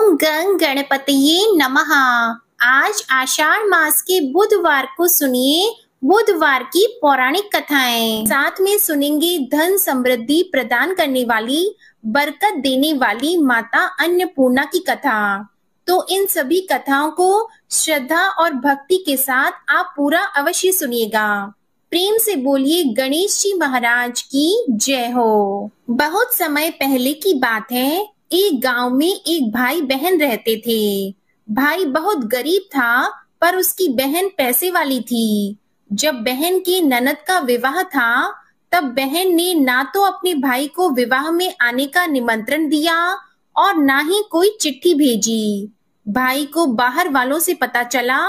ओम गं गणपतये नमः। आज आषाढ़ मास के बुधवार को सुनिए बुधवार की पौराणिक कथाएं। साथ में सुनेंगे धन समृद्धि प्रदान करने वाली, बरकत देने वाली माता अन्नपूर्णा की कथा। तो इन सभी कथाओं को श्रद्धा और भक्ति के साथ आप पूरा अवश्य सुनिएगा। प्रेम से बोलिए गणेश जी महाराज की जय हो। बहुत समय पहले की बात है, एक गांव में एक भाई बहन रहते थे। भाई बहुत गरीब था, पर उसकी बहन पैसे वाली थी। जब बहन की ननद का विवाह था, तब बहन ने ना तो अपने भाई को विवाह में आने का निमंत्रण दिया और ना ही कोई चिट्ठी भेजी। भाई को बाहर वालों से पता चला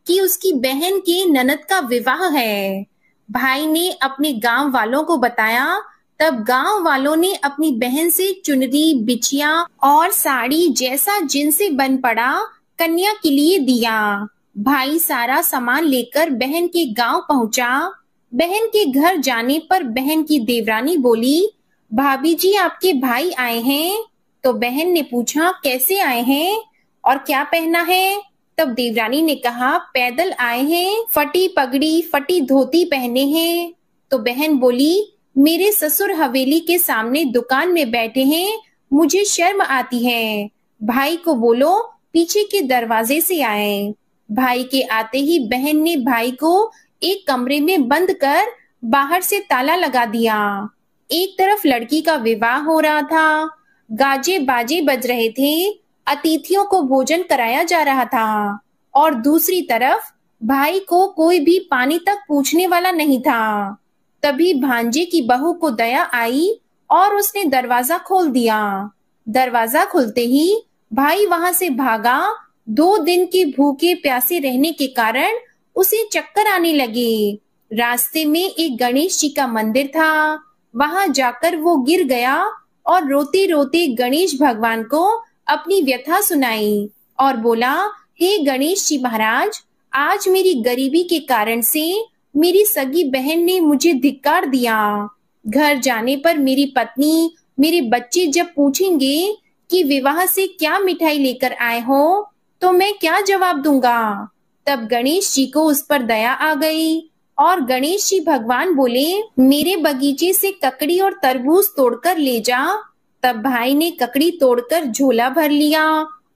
कि उसकी बहन के ननद का विवाह है। भाई ने अपने गांव वालों को बताया। तब गांव वालों ने अपनी बहन से चुनरी, बिछिया और साड़ी जैसा जिनसे बन पड़ा कन्या के लिए दिया। भाई सारा सामान लेकर बहन के गांव पहुंचा। बहन के घर जाने पर बहन की देवरानी बोली, भाभी जी आपके भाई आए हैं। तो बहन ने पूछा, कैसे आए हैं और क्या पहना है? तब देवरानी ने कहा, पैदल आए हैं, फटी पगड़ी फटी धोती पहने हैं। तो बहन बोली, मेरे ससुर हवेली के सामने दुकान में बैठे हैं, मुझे शर्म आती है। भाई को बोलो पीछे के दरवाजे से आए। भाई के आते ही बहन ने भाई को एक कमरे में बंद कर बाहर से ताला लगा दिया। एक तरफ लड़की का विवाह हो रहा था, गाजे बाजे बज रहे थे, अतिथियों को भोजन कराया जा रहा था, और दूसरी तरफ भाई को कोई भी पानी तक पूछने वाला नहीं था। तभी भांजे की बहू को दया आई और उसने दरवाजा खोल दिया। दरवाजा खुलते ही भाई वहां से भागा। 2 दिन के भूखे प्यासे रहने के कारण उसे चक्कर आने लगे। रास्ते में एक गणेश जी का मंदिर था, वहां जाकर वो गिर गया और रोते रोते गणेश भगवान को अपनी व्यथा सुनाई और बोला, हे गणेश जी महाराज, आज मेरी गरीबी के कारण से मेरी सगी बहन ने मुझे धिक्कार दिया। घर जाने पर मेरी पत्नी, मेरे बच्चे जब पूछेंगे कि विवाह से क्या मिठाई लेकर आए हो, तो मैं क्या जवाब दूंगा? तब गणेश जी को उस पर दया आ गई और गणेश जी भगवान बोले, मेरे बगीचे से ककड़ी और तरबूज तोड़कर ले जा। तब भाई ने ककड़ी तोड़कर झोला भर लिया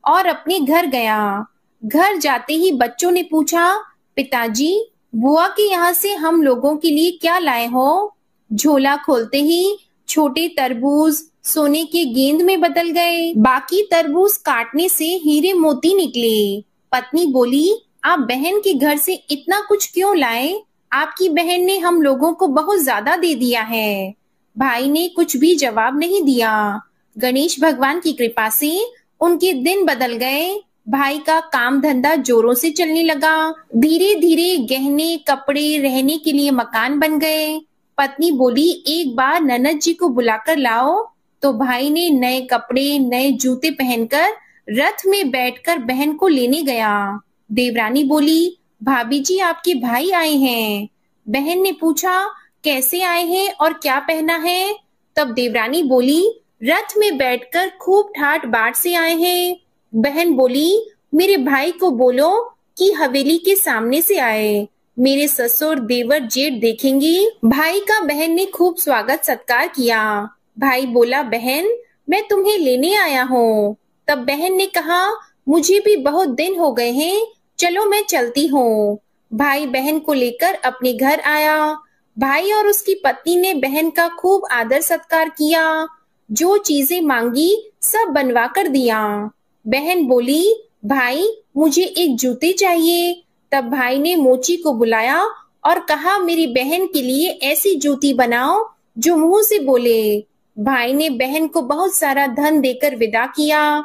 और अपने घर गया। घर जाते ही बच्चों ने पूछा, पिताजी बुआ के यहाँ से हम लोगों के लिए क्या लाए हो? झोला खोलते ही छोटे तरबूज सोने के गेंद में बदल गए, बाकी तरबूज काटने से हीरे मोती निकले। पत्नी बोली, आप बहन के घर से इतना कुछ क्यों लाए? आपकी बहन ने हम लोगों को बहुत ज्यादा दे दिया है। भाई ने कुछ भी जवाब नहीं दिया। गणेश भगवान की कृपा से उनके दिन बदल गए। भाई का काम धंधा जोरों से चलने लगा। धीरे धीरे गहने, कपड़े, रहने के लिए मकान बन गए। पत्नी बोली, एक बार ननद जी को बुलाकर लाओ। तो भाई ने नए कपड़े, नए जूते पहनकर रथ में बैठकर बहन को लेने गया। देवरानी बोली, भाभी जी आपके भाई आए हैं। बहन ने पूछा, कैसे आए हैं और क्या पहना है? तब देवरानी बोली, रथ में बैठकर खूब ठाट बाट से आए हैं। बहन बोली, मेरे भाई को बोलो कि हवेली के सामने से आए, मेरे ससुर देवर जेठ देखेंगे। भाई का बहन ने खूब स्वागत सत्कार किया। भाई बोला, बहन मैं तुम्हें लेने आया हूँ। तब बहन ने कहा, मुझे भी बहुत दिन हो गए हैं, चलो मैं चलती हूँ। भाई बहन को लेकर अपने घर आया। भाई और उसकी पत्नी ने बहन का खूब आदर सत्कार किया। जो चीजें मांगी सब बनवा कर दिया। बहन बोली, भाई मुझे एक जूते चाहिए। तब भाई ने मोची को बुलाया और कहा, मेरी बहन के लिए ऐसी जूती बनाओ जो मुंह से बोले। भाई ने बहन को बहुत सारा धन देकर विदा किया,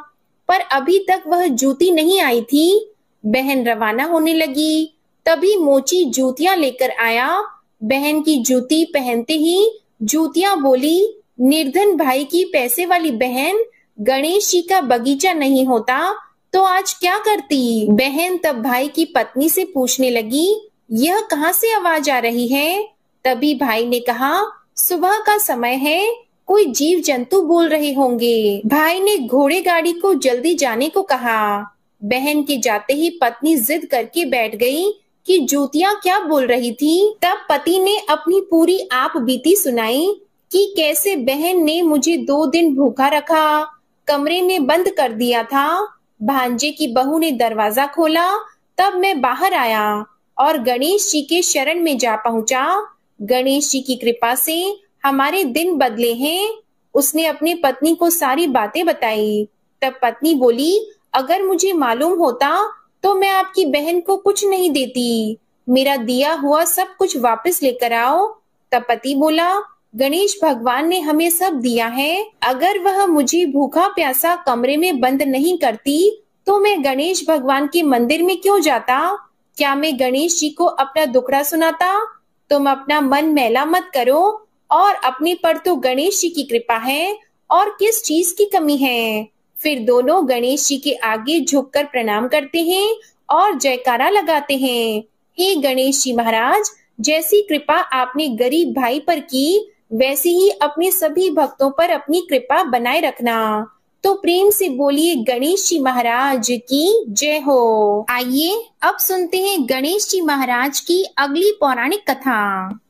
पर अभी तक वह जूती नहीं आई थी। बहन रवाना होने लगी, तभी मोची जूतियां लेकर आया। बहन की जूती पहनते ही जूतियां बोली, निर्धन भाई की पैसे वाली बहन, गणेश जी का बगीचा नहीं होता तो आज क्या करती? बहन तब भाई की पत्नी से पूछने लगी, यह कहाँ से आवाज आ रही है? तभी भाई ने कहा, सुबह का समय है, कोई जीव जंतु बोल रहे होंगे। भाई ने घोड़े गाड़ी को जल्दी जाने को कहा। बहन के जाते ही पत्नी जिद करके बैठ गई कि जूतियां क्या बोल रही थी। तब पति ने अपनी पूरी आप बीती सुनाई कि कैसे बहन ने मुझे 2 दिन भूखा रखा, कमरे में बंद कर दिया था। भांजे की बहू ने दरवाजा खोला, तब मैं बाहर आया और गणेश जी के शरण में जा पहुंचा। गणेश जी की कृपा से हमारे दिन बदले हैं। उसने अपनी पत्नी को सारी बातें बताई। तब पत्नी बोली, अगर मुझे मालूम होता तो मैं आपकी बहन को कुछ नहीं देती। मेरा दिया हुआ सब कुछ वापस लेकर आओ। तब पति बोला, गणेश भगवान ने हमें सब दिया है। अगर वह मुझे भूखा प्यासा कमरे में बंद नहीं करती तो मैं गणेश भगवान के मंदिर में क्यों जाता? क्या मैं गणेश जी को अपना दुखड़ा सुनाता? तुम अपना मन मैला मत करो और अपने पर तो गणेश जी की कृपा है और किस चीज की कमी है। फिर दोनों गणेश जी के आगे झुककर प्रणाम करते हैं और जयकारा लगाते हैं। हे गणेश जी महाराज, जैसी कृपा आपने गरीब भाई पर की, वैसे ही अपने सभी भक्तों पर अपनी कृपा बनाए रखना। तो प्रेम से बोलिए गणेश जी महाराज की जय हो। आइए अब सुनते हैं गणेश जी महाराज की अगली पौराणिक कथा।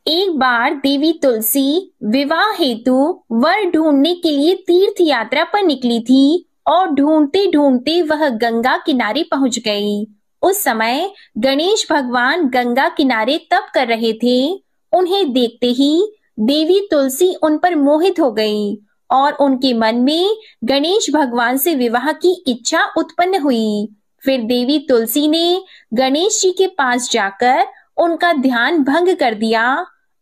एक बार देवी तुलसी विवाह हेतु वर ढूंढने के लिए तीर्थ यात्रा पर निकली थी और ढूंढते ढूंढते वह गंगा किनारे पहुंच गई। उस समय गणेश भगवान गंगा किनारे तप कर रहे थे। उन्हें देखते ही देवी तुलसी उन पर मोहित हो गई और उनके मन में गणेश भगवान से विवाह की इच्छा उत्पन्न हुई। फिर देवी तुलसी ने गणेश जी के पास जाकर उनका ध्यान भंग कर दिया।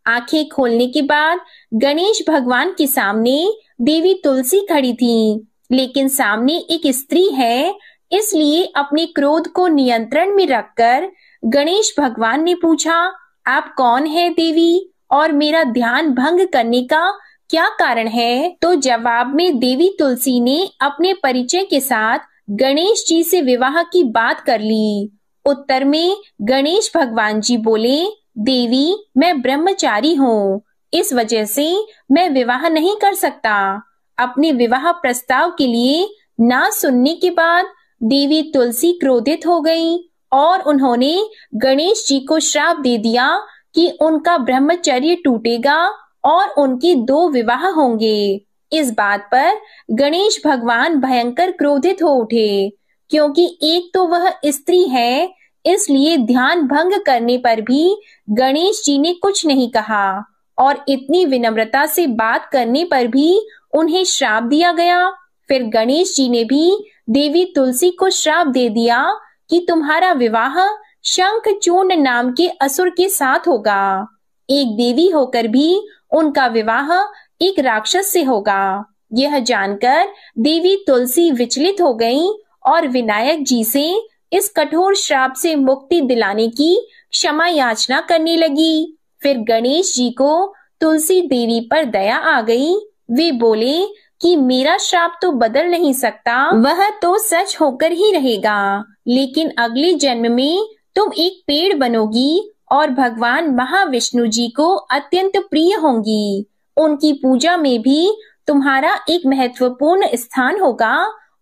आंखें खोलने के बाद गणेश भगवान के सामने देवी तुलसी खड़ी थी, लेकिन सामने एक स्त्री है, इसलिए अपने क्रोध को नियंत्रण में रखकर गणेश भगवान ने पूछा, आप कौन है देवी और मेरा ध्यान भंग करने का क्या कारण है? तो जवाब में देवी तुलसी ने अपने परिचय के साथ गणेश जी से विवाह की बात कर ली। उत्तर में गणेश भगवान जी बोले, देवी मैं ब्रह्मचारी हूँ, इस वजह से मैं विवाह नहीं कर सकता। अपने विवाह प्रस्ताव के लिए ना सुनने के बाद देवी तुलसी क्रोधित हो गई और उन्होंने गणेश जी को श्राप दे दिया कि उनका ब्रह्मचर्य टूटेगा और उनके 2 विवाह होंगे। इस बात पर गणेश भगवान भयंकर क्रोधित हो उठे, क्योंकि एक तो वह स्त्री है, इसलिए ध्यान भंग करने पर भी गणेश जी ने कुछ नहीं कहा और इतनी विनम्रता से बात करने पर भी उन्हें श्राप दिया गया। फिर गणेश जी ने भी देवी तुलसी को श्राप दे दिया कि तुम्हारा विवाह शंखचूर्ण नाम के असुर के साथ होगा। एक देवी होकर भी उनका विवाह एक राक्षस से होगा। यह जानकर देवी तुलसी विचलित हो गई और विनायक जी से इस कठोर श्राप से मुक्ति दिलाने की क्षमा याचना करने लगी। फिर गणेश जी को तुलसी देवी पर दया आ गई। वे बोले कि मेरा श्राप तो बदल नहीं सकता, वह तो सच होकर ही रहेगा, लेकिन अगले जन्म में तुम एक पेड़ बनोगी और भगवान महाविष्णु जी को अत्यंत प्रिय होंगी। उनकी पूजा में भी तुम्हारा एक महत्वपूर्ण स्थान होगा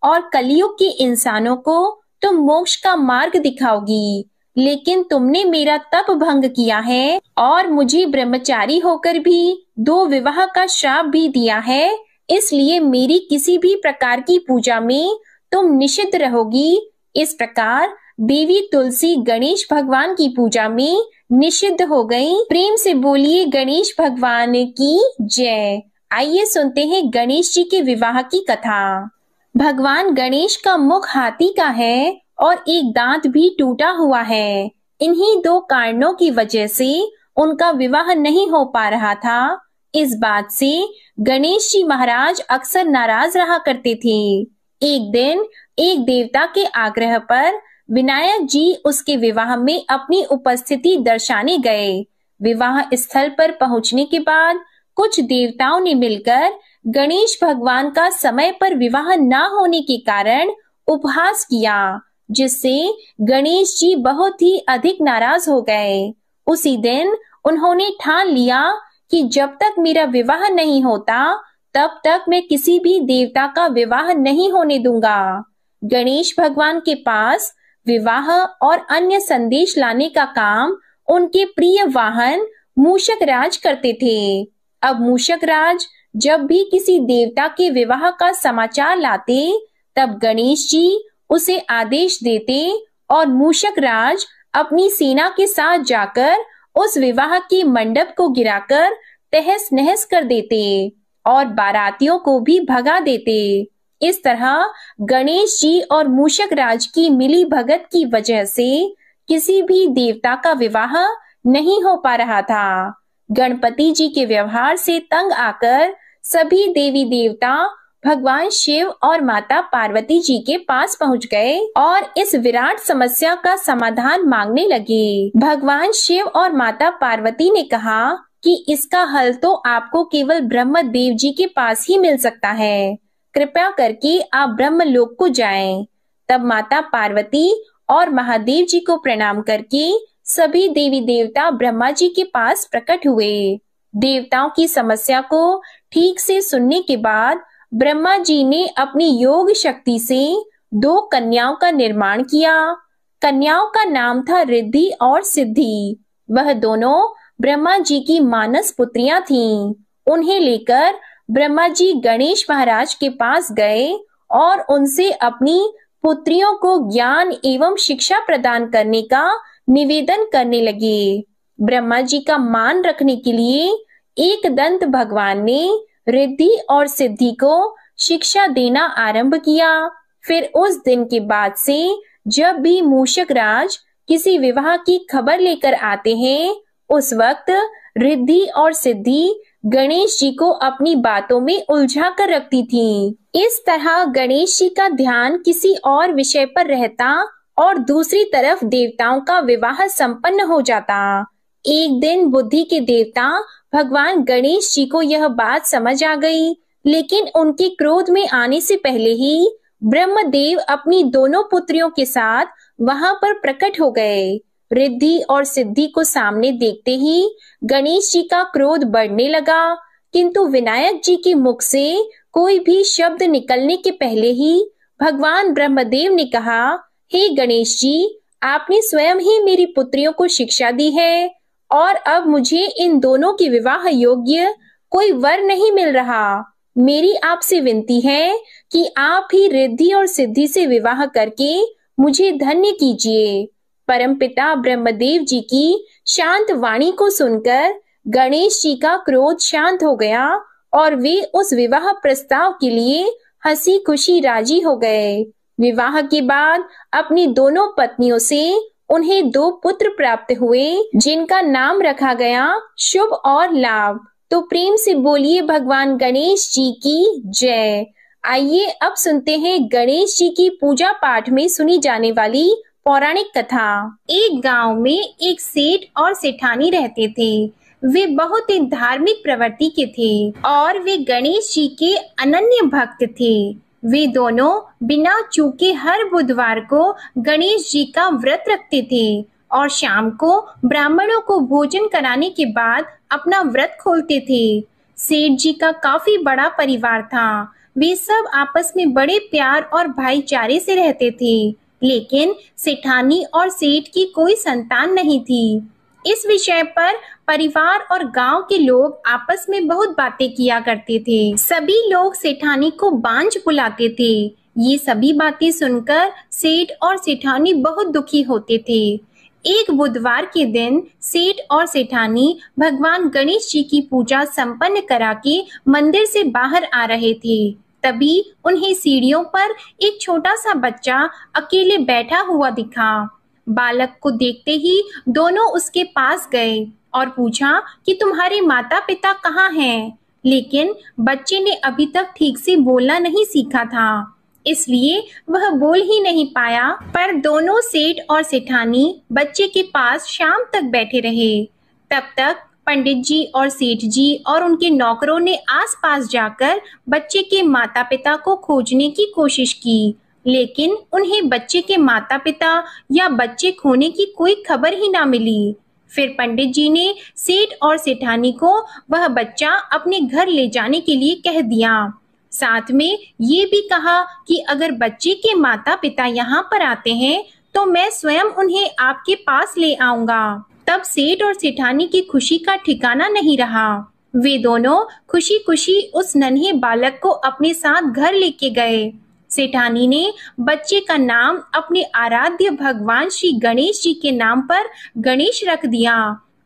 और कलयुग के इंसानों को तुम मोक्ष का मार्ग दिखाओगी। लेकिन तुमने मेरा तप भंग किया है और मुझे ब्रह्मचारी होकर भी 2 विवाह का श्राप भी दिया है, इसलिए मेरी किसी भी प्रकार की पूजा में तुम निषिद्ध रहोगी। इस प्रकार देवी तुलसी गणेश भगवान की पूजा में निषिद्ध हो गई। प्रेम से बोलिए गणेश भगवान की जय। आइए सुनते हैं गणेश जी के विवाह की कथा। भगवान गणेश का मुख हाथी का है और एक दांत भी टूटा हुआ है। इन्हीं 2 कारणों की वजह से उनका विवाह नहीं हो पा रहा था। इस बात से गणेश जी महाराज अक्सर नाराज रहा करते थे। एक दिन एक देवता के आग्रह पर विनायक जी उसके विवाह में अपनी उपस्थिति दर्शाने गए। विवाह स्थल पर पहुंचने के बाद कुछ देवताओं ने मिलकर गणेश भगवान का समय पर विवाह न होने के कारण उपहास किया, जिससे गणेश जी बहुत ही अधिक नाराज हो गए। उसी दिन उन्होंने ठान लिया कि जब तक मेरा विवाह नहीं होता तब तक मैं किसी भी देवता का विवाह नहीं होने दूंगा। गणेश भगवान के पास विवाह और अन्य संदेश लाने का काम उनके प्रिय वाहन मूषक राज करते थे। अब मूषक राज जब भी किसी देवता के विवाह का समाचार लाते, तब गणेश जी उसे आदेश देते और मूषक राज अपनी सेना के साथ जाकर उस विवाह के मंडप को गिराकर तहस नहस कर देते और बारातियों को भी भगा देते। इस तरह गणेश जी और मूषक राज की मिली भगत की वजह से किसी भी देवता का विवाह नहीं हो पा रहा था। गणपति जी के व्यवहार से तंग आकर सभी देवी देवता भगवान शिव और माता पार्वती जी के पास पहुंच गए और इस विराट समस्या का समाधान मांगने लगे। भगवान शिव और माता पार्वती ने कहा कि इसका हल तो आपको केवल ब्रह्मदेव जी के पास ही मिल सकता है। कृपया करके आप ब्रह्मलोक को जाएं। तब माता पार्वती और महादेव जी को प्रणाम करके सभी देवी देवता ब्रह्मा जी के पास प्रकट हुए। देवताओं की समस्या को ठीक से सुनने के बाद ब्रह्मा जी ने अपनी योग शक्ति से 2 कन्याओं का निर्माण किया। कन्याओं का नाम था रिद्धि और सिद्धि। वह दोनों ब्रह्मा जी की मानस पुत्रियां थीं। उन्हें लेकर ब्रह्मा जी गणेश महाराज के पास गए और उनसे अपनी पुत्रियों को ज्ञान एवं शिक्षा प्रदान करने का निवेदन करने लगे। ब्रह्मा जी का मान रखने के लिए एकदंत भगवान ने रिद्धि और सिद्धि को शिक्षा देना आरंभ किया। फिर उस दिन के बाद से जब भी मूषक राज किसी विवाह की खबर लेकर आते हैं, उस वक्त रिद्धि और सिद्धि गणेश जी को अपनी बातों में उलझा कर रखती थीं। इस तरह गणेश जी का ध्यान किसी और विषय पर रहता और दूसरी तरफ देवताओं का विवाह संपन्न हो जाता। एक दिन बुद्धि के देवता भगवान गणेश जी को यह बात समझ आ गई, लेकिन उनके क्रोध में आने से पहले ही ब्रह्मदेव अपनी दोनों पुत्रियों के साथ वहां पर प्रकट हो गए। रिद्धि और सिद्धि को सामने देखते ही गणेश जी का क्रोध बढ़ने लगा, किंतु विनायक जी के मुख से कोई भी शब्द निकलने के पहले ही भगवान ब्रह्मदेव ने कहा, हे गणेश जी, आपने स्वयं ही मेरी पुत्रियों को शिक्षा दी है और अब मुझे इन दोनों के विवाह योग्य कोई वर नहीं मिल रहा। मेरी आपसे विनती है कि आप ही रिद्धि और सिद्धि से विवाह करके मुझे धन्य कीजिए। परमपिता ब्रह्मदेव जी की शांत वाणी को सुनकर गणेश जी का क्रोध शांत हो गया और वे उस विवाह प्रस्ताव के लिए हंसी खुशी राजी हो गए। विवाह के बाद अपनी दोनों पत्नियों से उन्हें 2 पुत्र प्राप्त हुए, जिनका नाम रखा गया शुभ और लाभ। तो प्रेम से बोलिए भगवान गणेश जी की जय। आइए अब सुनते हैं गणेश जी की पूजा पाठ में सुनी जाने वाली पौराणिक कथा। एक गांव में एक सेठ और सेठानी रहते थे। वे बहुत ही धार्मिक प्रवृत्ति के थे और वे गणेश जी के अनन्य भक्त थे। वे दोनों बिना चूके हर बुधवार को गणेश जी का व्रत रखते थे और शाम को ब्राह्मणों को भोजन कराने के बाद अपना व्रत खोलते थे। सेठ जी का काफी बड़ा परिवार था। वे सब आपस में बड़े प्यार और भाईचारे से रहते थे, लेकिन सेठानी और सेठ की कोई संतान नहीं थी। इस विषय पर परिवार और गांव के लोग आपस में बहुत बातें किया करते थे। सभी लोग सेठानी को बांझ बुलाते थे। ये सभी बातें सुनकर सेठ और सेठानी बहुत दुखी होते थे। एक बुधवार के दिन सेठ और सेठानी भगवान गणेश जी की पूजा संपन्न करा के मंदिर से बाहर आ रहे थे। तभी उन्हें सीढ़ियों पर एक छोटा सा बच्चा अकेले बैठा हुआ दिखा। बालक को देखते ही दोनों उसके पास गए और पूछा कि तुम्हारे माता पिता कहाँ हैं? लेकिन बच्चे ने अभी तक ठीक से बोलना नहीं सीखा था, इसलिए वह बोल ही नहीं पाया। पर दोनों सेठ और सेठानी बच्चे के पास शाम तक बैठे रहे। तब तक पंडित जी और सेठ जी और उनके नौकरों ने आसपास जाकर बच्चे के माता पिता को खोजने की कोशिश की, लेकिन उन्हें बच्चे के माता पिता या बच्चे खोने की कोई खबर ही ना मिली। फिर पंडित जी ने सेठ और सेठानी को वह बच्चा अपने घर ले जाने के लिए कह दिया। साथ में ये भी कहा कि अगर बच्चे के माता पिता यहाँ पर आते हैं तो मैं स्वयं उन्हें आपके पास ले आऊंगा। तब सेठ और सेठानी की खुशी का ठिकाना नहीं रहा। वे दोनों खुशी खुशी उस नन्हे बालक को अपने साथ घर लेके गए। सेठानी ने बच्चे का नाम अपने आराध्य भगवान श्री गणेश जी के नाम पर गणेश रख दिया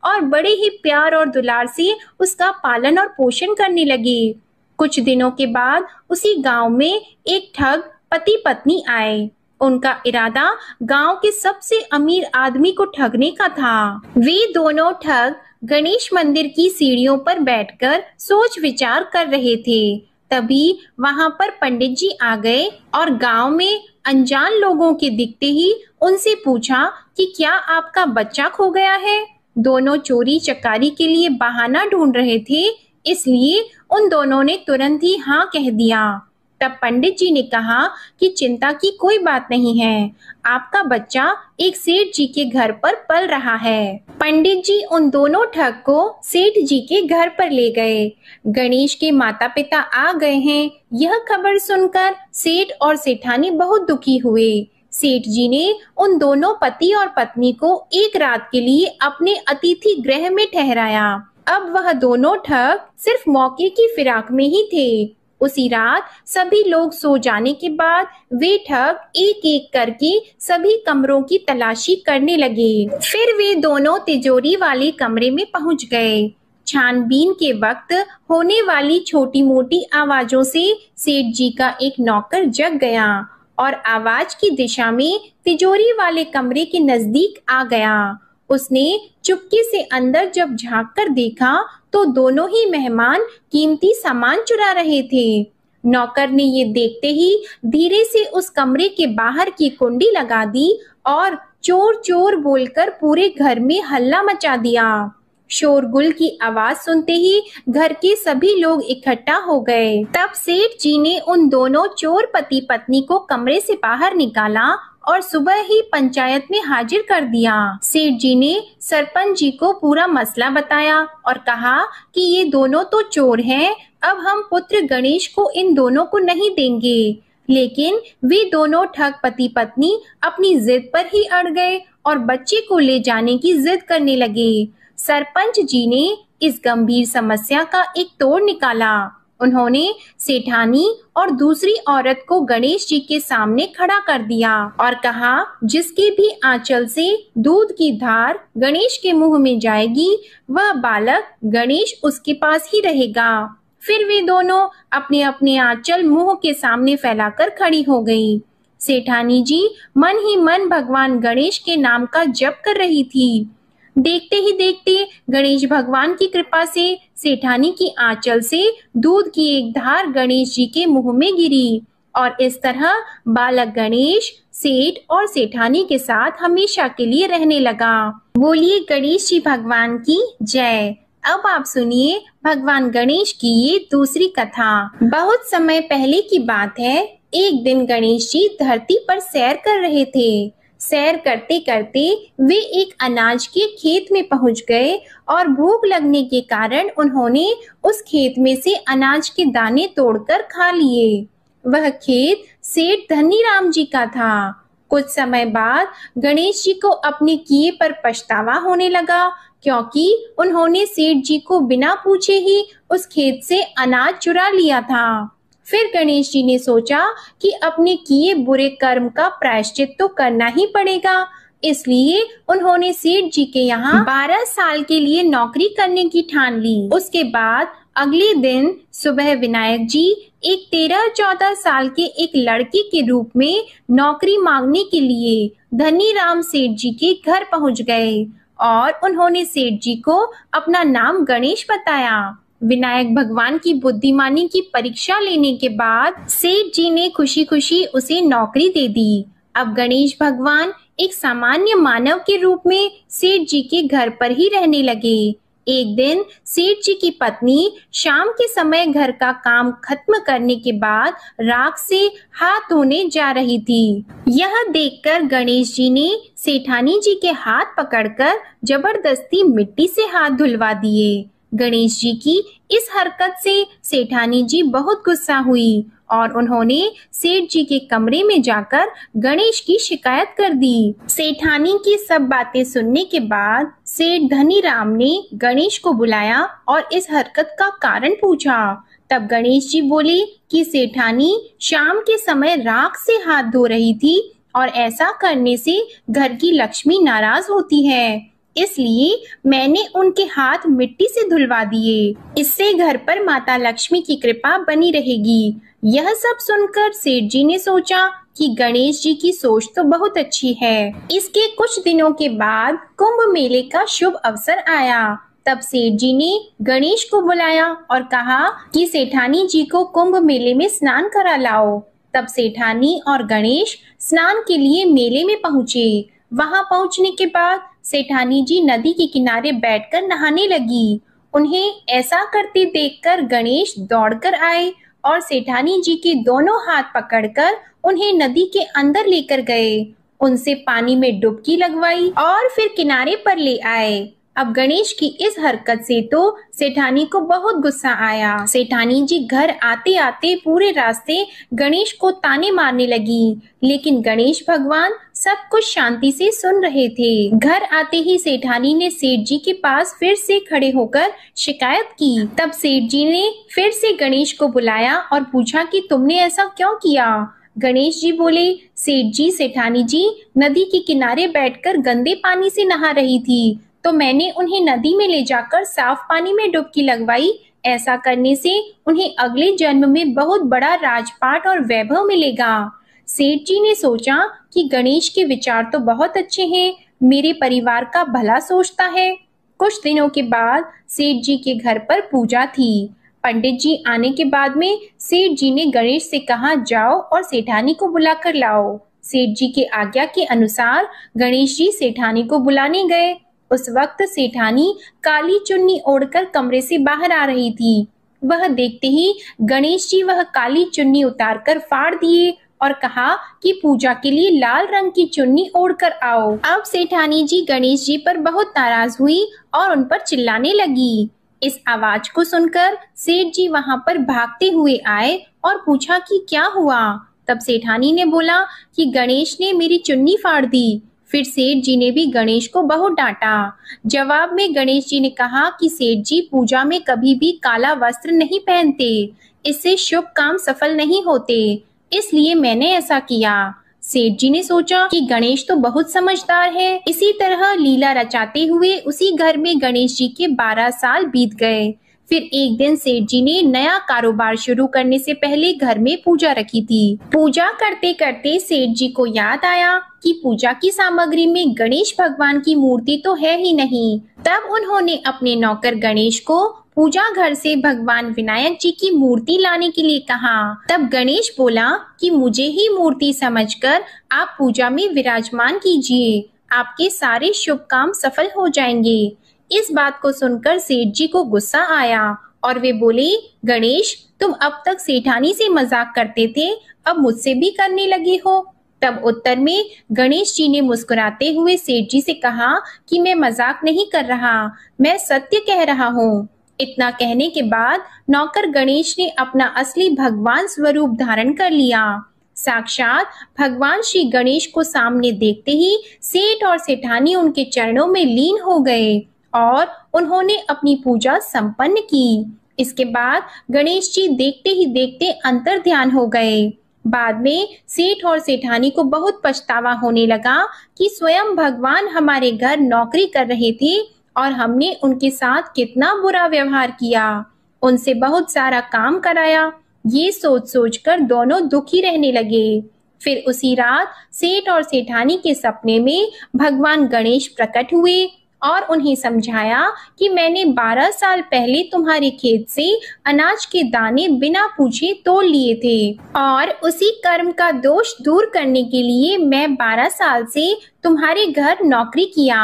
और बड़े ही प्यार और दुलार से उसका पालन और पोषण करने लगे। कुछ दिनों के बाद उसी गांव में एक ठग पति पत्नी आए। उनका इरादा गांव के सबसे अमीर आदमी को ठगने का था। वे दोनों ठग गणेश मंदिर की सीढ़ियों पर बैठकर सोच विचार कर रहे थे। तभी वहां पर पंडित जी आ गए और गांव में अनजान लोगों के दिखते ही उनसे पूछा कि क्या आपका बच्चा खो गया है। दोनों चोरी चकारी के लिए बहाना ढूंढ रहे थे, इसलिए उन दोनों ने तुरंत ही हाँ कह दिया। तब पंडित जी ने कहा कि चिंता की कोई बात नहीं है, आपका बच्चा एक सेठ जी के घर पर पल रहा है। पंडित जी उन दोनों ठग को सेठ जी के घर पर ले गए। गणेश के माता पिता आ गए हैं, यह खबर सुनकर सेठ और सेठानी बहुत दुखी हुए। सेठ जी ने उन दोनों पति और पत्नी को एक रात के लिए अपने अतिथि गृह में ठहराया। अब वह दोनों ठग सिर्फ मौके की फिराक में ही थे। उसी रात सभी लोग सो जाने के बाद वे ठग एक एक करके सभी कमरों की तलाशी करने लगे। फिर वे दोनों तिजोरी वाले कमरे में पहुंच गए। छानबीन के वक्त होने वाली छोटी मोटी आवाजों से सेठ जी का एक नौकर जग गया और आवाज की दिशा में तिजोरी वाले कमरे के नजदीक आ गया। उसने चुपके से अंदर जब झांक कर देखा तो दोनों ही मेहमान कीमती सामान चुरा रहे थे। नौकर ने ये देखते ही धीरे से उस कमरे के बाहर की कुंडी लगा दी और चोर चोर बोलकर पूरे घर में हल्ला मचा दिया। शोरगुल की आवाज सुनते ही घर के सभी लोग इकट्ठा हो गए। तब सेठ जी ने उन दोनों चोर पति पत्नी को कमरे से बाहर निकाला और सुबह ही पंचायत में हाजिर कर दिया। सेठ जी ने सरपंच जी को पूरा मसला बताया और कहा कि ये दोनों तो चोर हैं, अब हम पुत्र गणेश को इन दोनों को नहीं देंगे। लेकिन वे दोनों ठग पति पत्नी अपनी जिद पर ही अड़ गए और बच्चे को ले जाने की जिद करने लगे। सरपंच जी ने इस गंभीर समस्या का एक तोड़ निकाला। उन्होंने सेठानी और दूसरी औरत को गणेश जी के सामने खड़ा कर दिया और कहा, जिसके भी आंचल से दूध की धार गणेश के मुंह में जाएगी, वह बालक गणेश उसके पास ही रहेगा। फिर वे दोनों अपने अपने आंचल मुंह के सामने फैलाकर खड़ी हो गई। सेठानी जी मन ही मन भगवान गणेश के नाम का जप कर रही थी। देखते ही देखते गणेश भगवान की कृपा से सेठानी की आंचल से दूध की एक धार गणेश जी के मुंह में गिरी और इस तरह बालक गणेश सेठ और सेठानी के साथ हमेशा के लिए रहने लगा। बोलिए गणेश जी भगवान की जय। अब आप सुनिए भगवान गणेश की ये दूसरी कथा। बहुत समय पहले की बात है। एक दिन गणेश जी धरती पर सैर कर रहे थे। सैर करते करते वे एक अनाज के खेत में पहुंच गए और भूख लगने के कारण उन्होंने उस खेत में से अनाज के दाने तोड़कर खा लिए। वह खेत सेठ धनीराम जी का था। कुछ समय बाद गणेश जी को अपने किए पर पछतावा होने लगा, क्योंकि उन्होंने सेठ जी को बिना पूछे ही उस खेत से अनाज चुरा लिया था। फिर गणेश जी ने सोचा कि अपने किए बुरे कर्म का प्रायश्चित तो करना ही पड़ेगा, इसलिए उन्होंने सेठ जी के यहाँ 12 साल के लिए नौकरी करने की ठान ली। उसके बाद अगले दिन सुबह विनायक जी एक 13-14 साल के एक लड़के के रूप में नौकरी मांगने के लिए धनीराम सेठ जी के घर पहुंच गए और उन्होंने सेठ जी को अपना नाम गणेश बताया। विनायक भगवान की बुद्धिमानी की परीक्षा लेने के बाद सेठ जी ने खुशी खुशी उसे नौकरी दे दी। अब गणेश भगवान एक सामान्य मानव के रूप में सेठ जी के घर पर ही रहने लगे। एक दिन सेठ जी की पत्नी शाम के समय घर का काम खत्म करने के बाद राख से हाथ धोने जा रही थी। यह देखकर गणेश जी ने सेठानी जी के हाथ पकड़कर जबरदस्ती मिट्टी से हाथ धुलवा दिए। गणेश जी की इस हरकत से सेठानी जी बहुत गुस्सा हुई और उन्होंने सेठ जी के कमरे में जाकर गणेश की शिकायत कर दी। सेठानी की सब बातें सुनने के बाद सेठ धनीराम ने गणेश को बुलाया और इस हरकत का कारण पूछा। तब गणेश जी बोले कि सेठानी शाम के समय राख से हाथ धो रही थी और ऐसा करने से घर की लक्ष्मी नाराज होती है, इसलिए मैंने उनके हाथ मिट्टी से धुलवा दिए। इससे घर पर माता लक्ष्मी की कृपा बनी रहेगी। यह सब सुनकर सेठ जी ने सोचा कि गणेश जी की सोच तो बहुत अच्छी है। इसके कुछ दिनों के बाद कुंभ मेले का शुभ अवसर आया। तब सेठ जी ने गणेश को बुलाया और कहा कि सेठानी जी को कुंभ मेले में स्नान करा लाओ। तब सेठानी और गणेश स्नान के लिए मेले में पहुँचे। वहां पहुंचने के बाद सेठानी जी नदी के किनारे बैठकर नहाने लगी। उन्हें ऐसा करते देखकर गणेश दौड़कर आए और सेठानी जी के दोनों हाथ पकड़कर उन्हें नदी के अंदर लेकर गए, उनसे पानी में डुबकी लगवाई और फिर किनारे पर ले आए। अब गणेश की इस हरकत से तो सेठानी को बहुत गुस्सा आया। सेठानी जी घर आते आते पूरे रास्ते गणेश को ताने मारने लगी, लेकिन गणेश भगवान सब कुछ शांति से सुन रहे थे। घर आते ही सेठानी ने सेठ जी के पास फिर से खड़े होकर शिकायत की। तब सेठ जी ने फिर से गणेश को बुलाया और पूछा कि तुमने ऐसा क्यों किया। गणेश जी बोले, सेठ जी सेठानी जी नदी के किनारे बैठकर गंदे पानी से नहा रही थी, तो मैंने उन्हें नदी में ले जाकर साफ पानी में डुबकी लगवाई। ऐसा करने से उन्हें अगले जन्म में बहुत बड़ा राजपाट और वैभव मिलेगा। सेठ जी ने सोचा कि गणेश के विचार तो बहुत अच्छे हैं, मेरे परिवार का भला सोचता है। कुछ दिनों के बाद सेठ जी के घर पर पूजा थी। पंडित जी आने के बाद में सेठ जी ने गणेश से कहा, जाओ और सेठानी को बुला कर लाओ। सेठ जी के आज्ञा के अनुसार गणेश जी सेठानी को बुलाने गए। उस वक्त सेठानी काली चुन्नी ओढ़कर कमरे से बाहर आ रही थी। वह देखते ही गणेश जी वह काली चुन्नी उतारकर फाड़ दिए और कहा कि पूजा के लिए लाल रंग की चुन्नी ओढ़कर आओ। अब सेठानी जी गणेश जी पर बहुत नाराज हुई और उन पर चिल्लाने लगी। इस आवाज को सुनकर सेठ जी वहां पर भागते हुए आए और पूछा कि क्या हुआ। तब सेठानी ने बोला कि गणेश ने मेरी चुन्नी फाड़ दी। फिर सेठ जी ने भी गणेश को बहुत डांटा। जवाब में गणेश जी ने कहा कि सेठ जी पूजा में कभी भी काला वस्त्र नहीं पहनते, इससे शुभ काम सफल नहीं होते, इसलिए मैंने ऐसा किया। सेठ जी ने सोचा कि गणेश तो बहुत समझदार है। इसी तरह लीला रचाते हुए उसी घर में गणेश जी के 12 साल बीत गए। फिर एक दिन सेठ जी ने नया कारोबार शुरू करने से पहले घर में पूजा रखी थी। पूजा करते करते सेठ जी को याद आया कि पूजा की सामग्री में गणेश भगवान की मूर्ति तो है ही नहीं। तब उन्होंने अपने नौकर गणेश को पूजा घर से भगवान विनायक जी की मूर्ति लाने के लिए कहा। तब गणेश बोला कि मुझे ही मूर्ति समझकर आप पूजा में विराजमान कीजिए, आपके सारे शुभ काम सफल हो जाएंगे। इस बात को सुनकर सेठ जी को गुस्सा आया और वे बोले, गणेश तुम अब तक सेठानी से मजाक करते थे, अब मुझसे भी करने लगे हो। तब उत्तर में गणेश जी ने मुस्कुराते हुए सेठ जी से कहा कि मैं मजाक नहीं कर रहा, मैं सत्य कह रहा हूँ। इतना कहने के बाद नौकर गणेश ने अपना असली भगवान स्वरूप धारण कर लिया। साक्षात भगवान श्री गणेश को सामने देखते ही सेठ और सेठानी उनके चरणों में लीन हो गए और उन्होंने अपनी पूजा संपन्न की। इसके बाद गणेश जी देखते ही देखते अंतर ध्यान हो गए। बाद में सेठ और सेठानी को बहुत पछतावा होने लगा कि स्वयं भगवान हमारे घर नौकरी कर रहे थे और हमने उनके साथ कितना बुरा व्यवहार किया, उनसे बहुत सारा काम कराया। ये सोच सोचकर दोनों दुखी रहने लगे। फिर उसी रात सेठ और सेठानी के सपने में भगवान गणेश प्रकट हुए और उन्हें समझाया कि मैंने 12 साल पहले तुम्हारे खेत से अनाज के दाने बिना पूछे तोड़ लिए थे और उसी कर्म का दोष दूर करने के लिए मैं 12 साल से तुम्हारे घर नौकरी किया।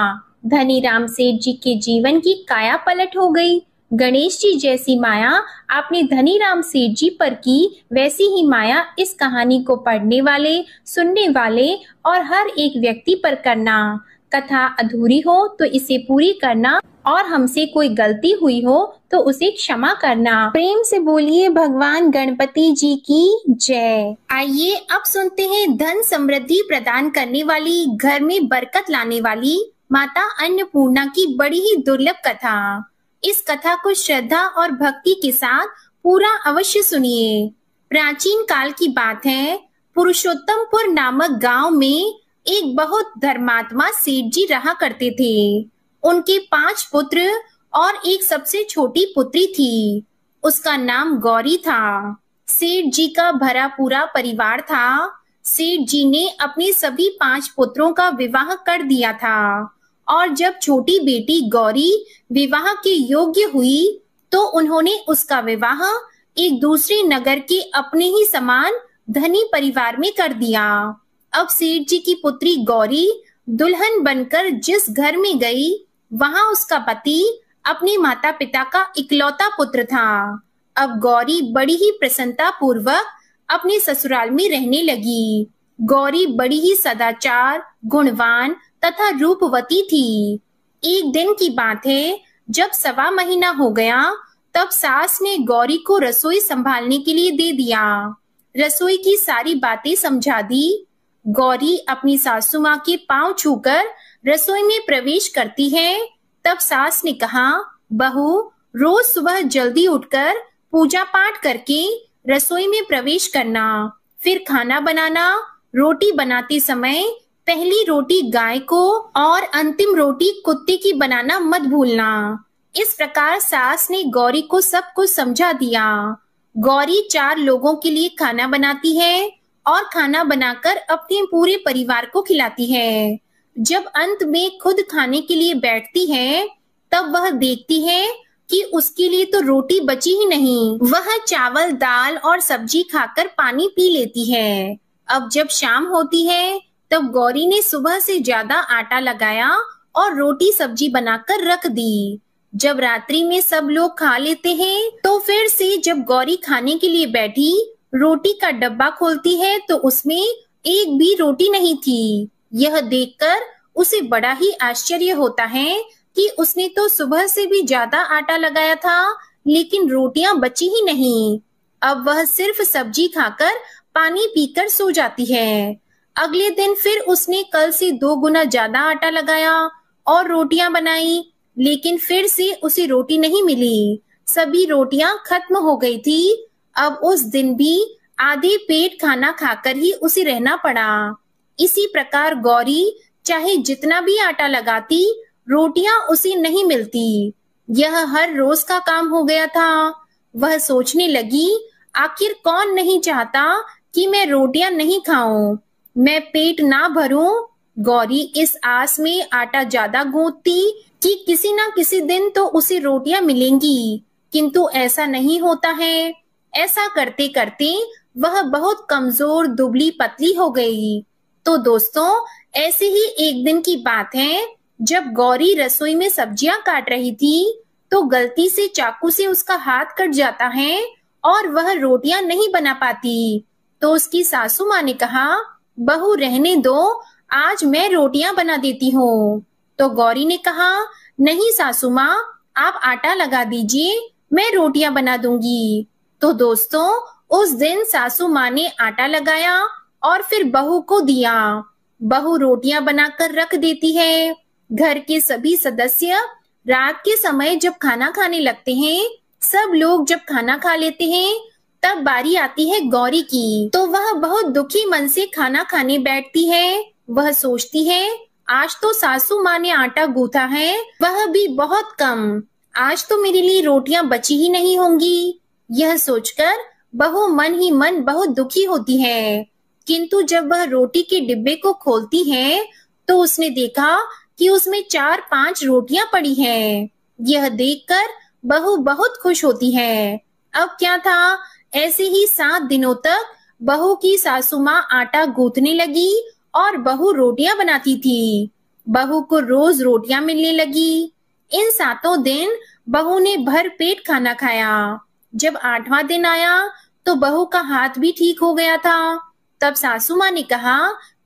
धनीराम सेठ जी के जीवन की काया पलट हो गई। गणेश जी जैसी माया आपने धनीराम सेठ जी पर की, वैसी ही माया इस कहानी को पढ़ने वाले, सुनने वाले और हर एक व्यक्ति पर करना। कथा अधूरी हो तो इसे पूरी करना और हमसे कोई गलती हुई हो तो उसे क्षमा करना। प्रेम से बोलिए भगवान गणपति जी की जय। आइए अब सुनते हैं धन समृद्धि प्रदान करने वाली, घर में बरकत लाने वाली माता अन्नपूर्णा की बड़ी ही दुर्लभ कथा। इस कथा को श्रद्धा और भक्ति के साथ पूरा अवश्य सुनिए। प्राचीन काल की बात है, पुरुषोत्तमपुर नामक गांव में एक बहुत धर्मात्मा सेठ जी रहा करते थे। उनके 5 पुत्र और एक सबसे छोटी पुत्री थी। उसका नाम गौरी था। सेठ जी का भरा पूरा परिवार था। सेठ जी ने अपने सभी 5 पुत्रों का विवाह कर दिया था और जब छोटी बेटी गौरी विवाह के योग्य हुई तो उन्होंने उसका विवाह एक दूसरे नगर के अपने ही समान धनी परिवार में कर दिया। अब सेठ जी की पुत्री गौरी दुल्हन बनकर जिस घर में गई, वहां उसका पति अपने माता पिता का इकलौता पुत्र था। अब गौरी बड़ी ही प्रसन्नता पूर्वक अपने ससुराल में रहने लगी। गौरी बड़ी ही सदाचार, गुणवान तथा रूपवती थी। एक दिन की बात है, जब 1.25 महीना हो गया, तब सास ने गौरी को रसोई संभालने के लिए दे दिया। रसोई की सारी बातें समझा दी। गौरी अपनी सासू माँ के पांव छूकर रसोई में प्रवेश करती है। तब सास ने कहा, बहू, रोज सुबह जल्दी उठकर पूजा पाठ करके रसोई में प्रवेश करना, फिर खाना बनाना। रोटी बनाते समय पहली रोटी गाय को और अंतिम रोटी कुत्ते की बनाना मत भूलना। इस प्रकार सास ने गौरी को सब कुछ समझा दिया। गौरी 4 लोगों के लिए खाना बनाती है और खाना बनाकर अपने पूरे परिवार को खिलाती है। जब अंत में खुद खाने के लिए बैठती है, तब वह देखती है कि उसके लिए तो रोटी बची ही नहीं। वह चावल, दाल और सब्जी खाकर पानी पी लेती है। अब जब शाम होती है, तब गौरी ने सुबह से ज्यादा आटा लगाया और रोटी सब्जी बनाकर रख दी। जब रात्रि में सब लोग खा लेते हैं, तो फिर से जब गौरी खाने के लिए बैठी, रोटी का डब्बा खोलती है तो उसमें एक भी रोटी नहीं थी। यह देखकर उसे बड़ा ही आश्चर्य होता है कि उसने तो सुबह से भी ज्यादा आटा लगाया था, लेकिन रोटियां बची ही नहीं। अब वह सिर्फ सब्जी खाकर पानी पीकर सो जाती है। अगले दिन फिर उसने कल से 2 गुना ज्यादा आटा लगाया और रोटियां बनाई, लेकिन फिर से उसे रोटी नहीं मिली। सभी रोटियां खत्म हो गई थी। अब उस दिन भी आधे पेट खाना खाकर ही उसे रहना पड़ा। इसी प्रकार गौरी चाहे जितना भी आटा लगाती, रोटियां उसे नहीं मिलती। यह हर रोज का काम हो गया था। वह सोचने लगी, आखिर कौन नहीं चाहता कि मैं रोटियां नहीं खाऊं, मैं पेट ना भरूं। गौरी इस आस में आटा ज्यादा गूंथती कि किसी ना किसी दिन तो उसे रोटियां मिलेंगी, किंतु ऐसा नहीं होता है। ऐसा करते करते वह बहुत कमजोर, दुबली पतली हो गई। तो दोस्तों, ऐसे ही एक दिन की बात है, जब गौरी रसोई में सब्जियां काट रही थी, तो गलती से चाकू से उसका हाथ कट जाता है और वह रोटियां नहीं बना पाती। तो उसकी सासू माँ ने कहा, बहू रहने दो, आज मैं रोटियां बना देती हूँ। तो गौरी ने कहा, नहीं सासू माँ, आप आटा लगा दीजिए, मैं रोटियां बना दूंगी। तो दोस्तों, उस दिन सासू माँ ने आटा लगाया और फिर बहू को दिया। बहू रोटियां बनाकर रख देती है। घर के सभी सदस्य रात के समय जब खाना खाने लगते हैं, सब लोग जब खाना खा लेते हैं, तब बारी आती है गौरी की। तो वह बहुत दुखी मन से खाना खाने बैठती है। वह सोचती है, आज तो सासू माँ ने आटा गूंथा है, वह भी बहुत कम, आज तो मेरे लिए रोटियां बची ही नहीं होंगी। यह सोचकर बहू मन ही मन बहुत दुखी होती है। किंतु जब वह रोटी के डिब्बे को खोलती है, तो उसने देखा कि उसमें 4-5 रोटियां पड़ी हैं। यह देखकर बहू बहुत खुश होती है। अब क्या था, ऐसे ही 7 दिनों तक बहू की सासू माँ आटा गूंथने लगी और बहू रोटियां बनाती थी। बहू को रोज रोटियां मिलने लगी। इन 7 दिन बहू ने भर पेट खाना खाया। जब 8वां दिन आया तो बहू का हाथ भी ठीक हो गया था। तब सासू माँ ने कहा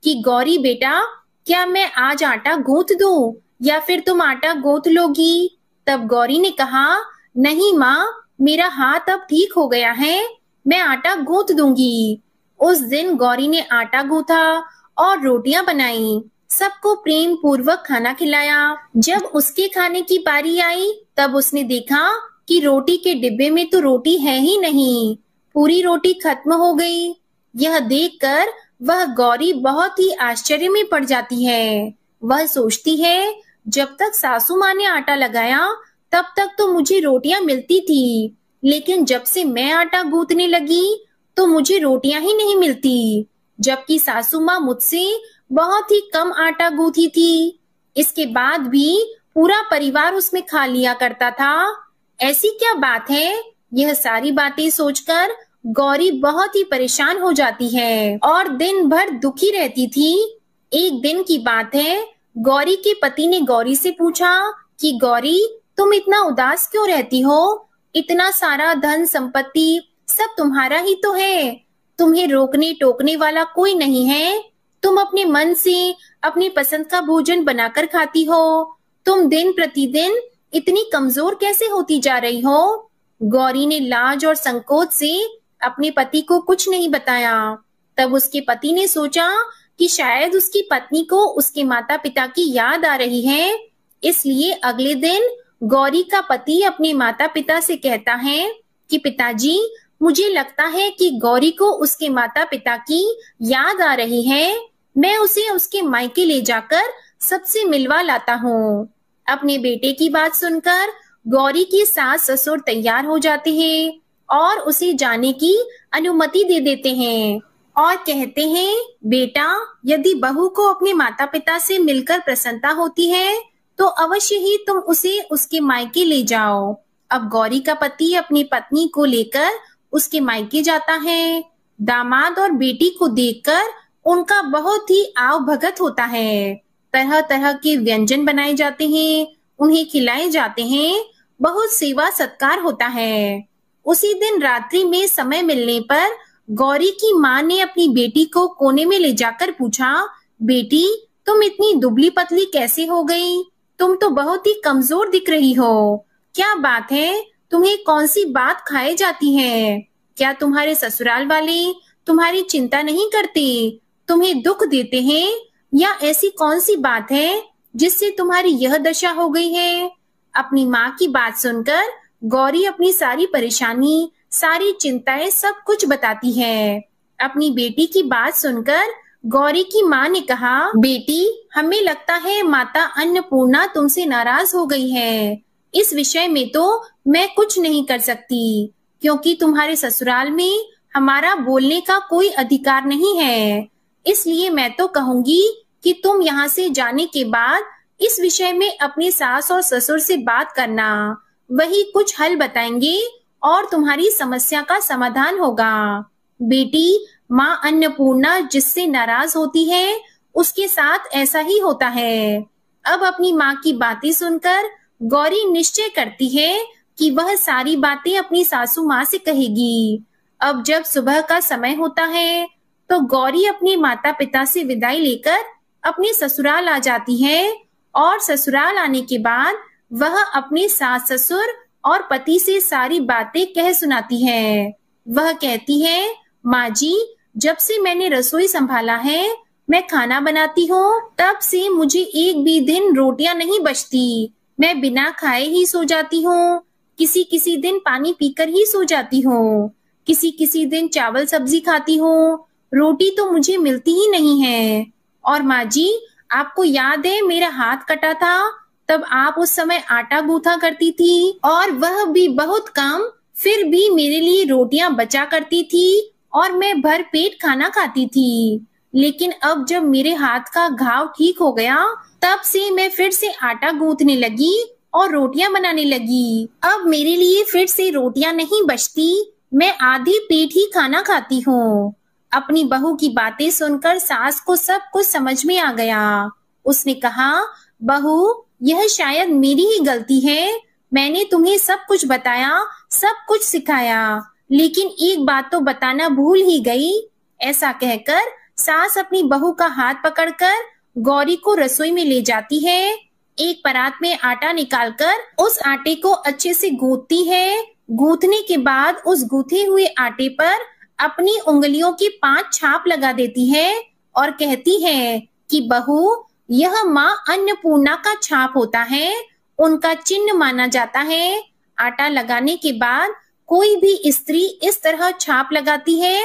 कि गौरी बेटा, क्या मैं आज आटा गूंथ दूं या फिर तुम आटा गूंथ लोगी? तब गौरी ने कहा, नहीं माँ, मेरा हाथ अब ठीक हो गया है, मैं आटा गूंथ दूंगी। उस दिन गौरी ने आटा गूंथा और रोटियां बनाई, सबको प्रेम पूर्वक खाना खिलाया। जब उसके खाने की बारी आई तब उसने देखा कि रोटी के डिब्बे में तो रोटी है ही नहीं, पूरी रोटी खत्म हो गई। यह देखकर वह गौरी बहुत ही आश्चर्य में पड़ जाती है। वह सोचती है, जब तक सासू माँ ने आटा लगाया तब तक तो मुझे रोटियां मिलती थी, लेकिन जब से मैं आटा गूंथने लगी तो मुझे रोटियां ही नहीं मिलती, जबकि सासू माँ मुझसे बहुत ही कम आटा गूंथी थी। इसके बाद भी पूरा परिवार उसमें खा लिया करता था। ऐसी क्या बात है? यह सारी बातें सोचकर गौरी बहुत ही परेशान हो जाती है और दिन भर दुखी रहती थी। एक दिन की बात है, गौरी के पति ने गौरी से पूछा कि गौरी, तुम इतना उदास क्यों रहती हो? इतना सारा धन संपत्ति सब तुम्हारा ही तो है, तुम्हें रोकने टोकने वाला कोई नहीं है। तुम अपने मन से अपनी पसंद का भोजन बनाकर खाती हो, तुम दिन प्रतिदिन इतनी कमजोर कैसे होती जा रही हो? गौरी ने लाज और संकोच से अपने पति को कुछ नहीं बताया। तब उसके पति ने सोचा कि शायद उसकी पत्नी को उसके माता पिता की याद आ रही है, इसलिए अगले दिन गौरी का पति अपने माता पिता से कहता है कि पिताजी, मुझे लगता है कि गौरी को उसके माता पिता की याद आ रही है, मैं उसे उसके मायके ले जाकर सबसे मिलवा लाता हूँ। अपने बेटे की बात सुनकर गौरी की सास ससुर तैयार हो जाते हैं और उसे जाने की अनुमति दे देते हैं और कहते हैं, बेटा, यदि बहू को अपने माता पिता से मिलकर प्रसन्नता होती है तो अवश्य ही तुम उसे उसके मायके ले जाओ। अब गौरी का पति अपनी पत्नी को लेकर उसके मायके जाता है। दामाद और बेटी को देखकर उनका बहुत ही आव भगत होता है। तरह तरह के व्यंजन बनाए जाते हैं, उन्हें खिलाए जाते हैं, बहुत सेवा सत्कार होता है। उसी दिन रात्रि में समय मिलने पर गौरी की माँ ने अपनी बेटी को कोने में ले जाकर पूछा, बेटी, तुम इतनी दुबली पतली कैसे हो गई? तुम तो बहुत ही कमजोर दिख रही हो। क्या बात है? तुम्हें कौन सी बात खाए जाती है? क्या तुम्हारे ससुराल वाले तुम्हारी चिंता नहीं करते, तुम्हें दुख देते हैं, या ऐसी कौन सी बात है जिससे तुम्हारी यह दशा हो गई है? अपनी माँ की बात सुनकर गौरी अपनी सारी परेशानी, सारी चिंताएं सब कुछ बताती है। अपनी बेटी की बात सुनकर गौरी की माँ ने कहा, बेटी, हमें लगता है माता अन्नपूर्णा तुमसे नाराज हो गई है। इस विषय में तो मैं कुछ नहीं कर सकती, क्योंकि तुम्हारे ससुराल में हमारा बोलने का कोई अधिकार नहीं है। इसलिए मैं तो कहूंगी कि तुम यहाँ से जाने के बाद इस विषय में अपनी सास और ससुर से बात करना, वही कुछ हल बताएंगे और तुम्हारी समस्या का समाधान होगा। बेटी, माँ अन्नपूर्णा जिससे नाराज होती है उसके साथ ऐसा ही होता है। अब अपनी माँ की बातें सुनकर गौरी निश्चय करती है कि वह सारी बातें अपनी सासू माँ से कहेगी। अब जब सुबह का समय होता है तो गौरी अपने माता पिता से विदाई लेकर अपने ससुराल आ जाती है और ससुराल आने के बाद वह अपने सास ससुर और पति से सारी बातें कह सुनाती है। वह कहती है, माँ जी, जब से मैंने रसोई संभाला है, मैं खाना बनाती हूँ, तब से मुझे एक भी दिन रोटियां नहीं बचती। मैं बिना खाए ही सो जाती हूँ, किसी किसी दिन पानी पीकर ही सो जाती हूँ, किसी किसी दिन चावल सब्जी खाती हूँ, रोटी तो मुझे मिलती ही नहीं है। और माँ जी, आपको याद है मेरा हाथ कटा था, तब आप उस समय आटा गूंथा करती थी और वह भी बहुत कम, फिर भी मेरे लिए रोटियां बचा करती थी और मैं भर पेट खाना खाती थी। लेकिन अब जब मेरे हाथ का घाव ठीक हो गया, तब से मैं फिर से आटा गूंथने लगी और रोटियां बनाने लगी। अब मेरे लिए फिर से रोटियां नहीं बचती, मैं आधी पेट ही खाना खाती हूँ। अपनी बहू की बातें सुनकर सास को सब कुछ समझ में आ गया। उसने कहा, बहू, यह शायद मेरी ही गलती है। मैंने तुम्हें सब कुछ बताया, सब कुछ सिखाया, लेकिन एक बात तो बताना भूल ही गई। ऐसा कहकर सास अपनी बहू का हाथ पकड़कर गौरी को रसोई में ले जाती है। एक परात में आटा निकालकर उस आटे को अच्छे से गूंथती है। गूंथने के बाद उस गूंथे हुए आटे पर अपनी उंगलियों की 5 छाप लगा देती है और कहती है कि बहू, यह माँ अन्नपूर्णा का छाप होता है, उनका चिन्ह माना जाता है। आटा लगाने के बाद कोई भी स्त्री इस तरह छाप लगाती है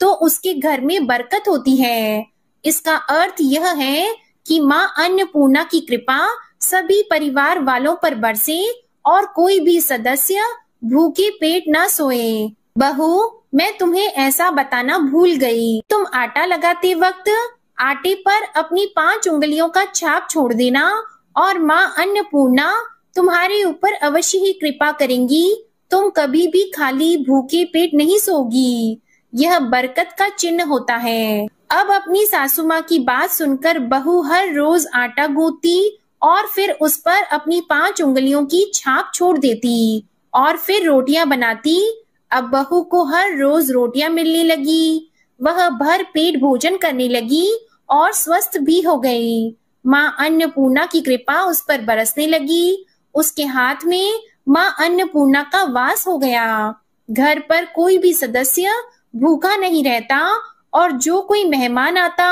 तो उसके घर में बरकत होती है। इसका अर्थ यह है कि माँ अन्नपूर्णा की कृपा सभी परिवार वालों पर बरसे और कोई भी सदस्य भूखे पेट न सोए। बहू, मैं तुम्हें ऐसा बताना भूल गई। तुम आटा लगाते वक्त आटे पर अपनी 5 उंगलियों का छाप छोड़ देना और माँ अन्नपूर्णा तुम्हारे ऊपर अवश्य ही कृपा करेंगी। तुम कभी भी खाली भूखे पेट नहीं सोगी। यह बरकत का चिन्ह होता है। अब अपनी सासू माँ की बात सुनकर बहू हर रोज आटा गूंथती और फिर उस पर अपनी 5 उंगलियों की छाप छोड़ देती और फिर रोटियां बनाती। अब बहू को हर रोज रोटियां मिलने लगी। वह भर पेट भोजन करने लगी और स्वस्थ भी हो गई। माँ अन्नपूर्णा की कृपा उस पर बरसने लगी। उसके हाथ में माँ अन्नपूर्णा का वास हो गया। घर पर कोई भी सदस्य भूखा नहीं रहता और जो कोई मेहमान आता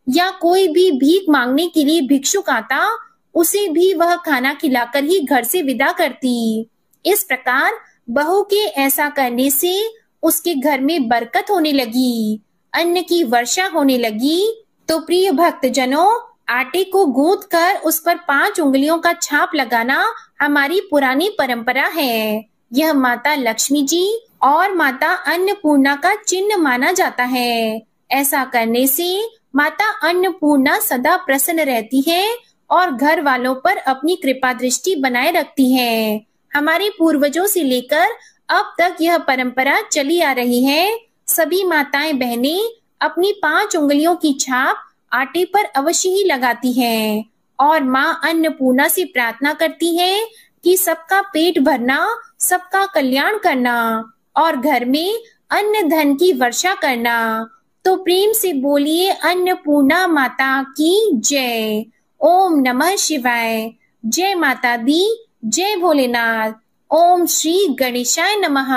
या कोई भी भीख मांगने के लिए भिक्षुक आता, उसे भी वह खाना खिलाकर ही घर से विदा करती। इस प्रकार बहू के ऐसा करने से उसके घर में बरकत होने लगी, अन्न की वर्षा होने लगी। तो प्रिय भक्तजनों, आटे को गूंथ कर उस पर 5 उंगलियों का छाप लगाना हमारी पुरानी परंपरा है। यह माता लक्ष्मी जी और माता अन्नपूर्णा का चिन्ह माना जाता है। ऐसा करने से माता अन्नपूर्णा सदा प्रसन्न रहती है और घर वालों पर अपनी कृपा दृष्टि बनाए रखती है। हमारे पूर्वजों से लेकर अब तक यह परंपरा चली आ रही है। सभी माताएं बहनें अपनी 5 उंगलियों की छाप आटे पर अवश्य ही लगाती हैं और माँ अन्नपूर्णा से प्रार्थना करती है कि सबका पेट भरना, सबका कल्याण करना और घर में अन्न धन की वर्षा करना। तो प्रेम से बोलिए अन्नपूर्णा माता की जय। ओम नमः शिवाय। जय माता दी, जय भोलेनाथ। ओम श्री गणेशाय नमः।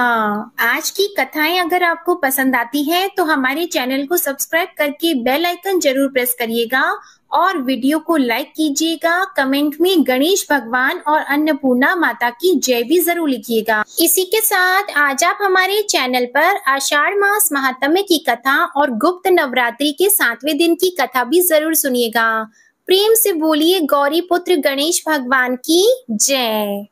आज की कथाएं अगर आपको पसंद आती हैं तो हमारे चैनल को सब्सक्राइब करके बेल आइकन जरूर प्रेस करिएगा और वीडियो को लाइक कीजिएगा। कमेंट में गणेश भगवान और अन्नपूर्णा माता की जय भी जरूर लिखिएगा। इसी के साथ आज आप हमारे चैनल पर आषाढ़ मास महात्म्य की कथा और गुप्त नवरात्रि के 7वें दिन की कथा भी जरूर सुनिएगा। प्रेम से बोलिए गौरी पुत्र गणेश भगवान की जय।